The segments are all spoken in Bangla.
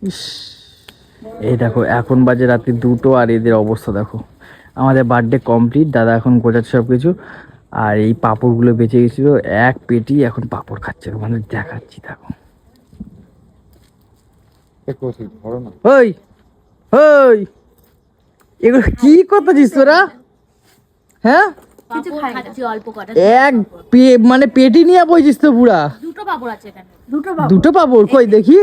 ইস, এই দেখো এখন বাজে রাত্রি 2টো আর এদের অবস্থা দেখো। আমাদের বার্থডে কমপ্লিট, দাদা এখন গোছাচ্ছে সব কিছু। আর এই পাঁপড়গুলো বেঁচে গেছিল, এক পেটি এখন পাঁপড় খাচ্ছে, মানে দেখাচ্ছি দেখো। ওই ওই এগুলো কি করতেছিস তোরা? হ্যাঁ এক মানে পেটি নিয়ে বইছিস তো পুরা। দুটো পাঁপড় কই দেখি,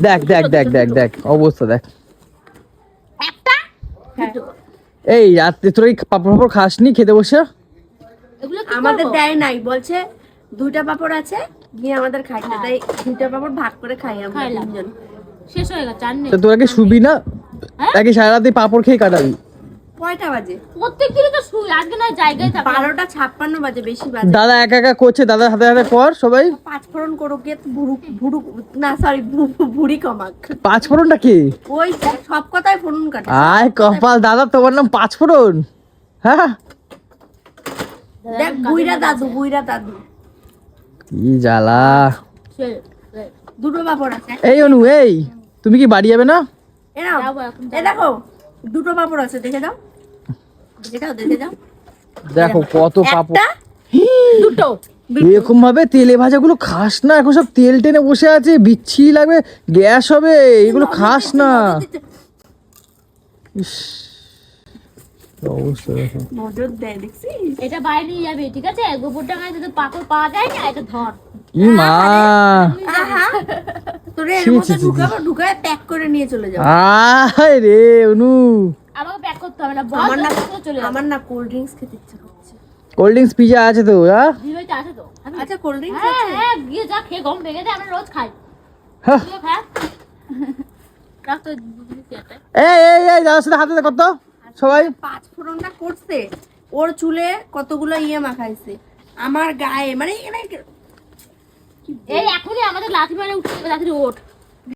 দেখ দেখ দেখ দেখ দেখ অবস্থা দেখ। এই রাত্রে তোর এই পাঁপড় খাসনি খেতে বসে? আমাদের দেয় নাই, বলছে 2টা পাপড় আছে গিয়ে আমাদের খাইতে, তাই 2টা পাপড় ভাগ করে খাই আমরা তিনজন। শেষ হয়ে গেছে আর নেই। তো তোরা কি শুবি না নাকি সারা রাতে পাঁপড় খেয়ে কাটাবি? কয়টা বাজে? প্রত্যেকদিনই তো শুই, আজকে না জায়গায় থাকি। 12:56 বাজে, বেশি বাজে। দাদা একা একা করছে, দাদার হাতে হাতে কর সবাই। 5 ফোড়ন করো গিয়ে ভুরু না সরি ভুড়ি কমাক। 5 ফোড়নটা কি? ওই সব কথাই ফোড়ন কাটে। আয় কপাল দাদা, তোমার নাম 5 ফোড়ন? হ্যাঁ দেখ বুইরা দাদু কি জ্বালা। দুটো পাপড় আছে। এই অনু, এই তুমি কি বাড়ি যাবে না? এ নাও, এ দেখো 2টো পাপড় আছে, দেখে দাও দেখে দাও। দেখো কত পাপড়। দুটো এরকম ভাবে তেলে ভাজাগুলো খাস না, এখন সব তেল টেনে বসে আছে, বিচ্ছিরি লাগবে, গ্যাস হবে, এগুলো খাস না। ইস, কি অবস্থা দেখো। নজর দেয় দেখছিস? এটা বাইরে নিয়ে যাবে, ঠিক আছে? গোবরটা গায়ে তো পাকড় পাওয়া যায় না, এটা ধর। ই মা, আহা তোরে এর ছি, মধ্যে ছি, ছি, ঢুকায় প্যাক করে নিয়ে চলে যাও। আয় রে অনু, আমাকে প্যাক করতে হবে না, আমার না চলে যাবে। আমার না কোল্ড ড্রিঙ্কস খেতে ইচ্ছা করছে। কোল্ড ড্রিঙ্কস পিজা আছে তো? হ্যাঁ দিদিভাইতে আছে তো? আচ্ছা কোল্ড ড্রিঙ্কস হ্যাঁ আছে? হ্যাঁ, গিয়ে যা খেয়ে গম ভেঙে দেয়, আমরা রোজ খাই। হ্যাঁ। তুইও খা। রাখ তো দিদিভাইতে। এই এই এই দাদার সাথে হাতে কত সবাই। 5 ফোড়নটা করছে, ওর চুলে কতগুলো মাখাইছে, আমার গায়ে মানে এখানে এই এখনই আমাদের লাথি মারে উঠতে হবে, লাথি ওঠ।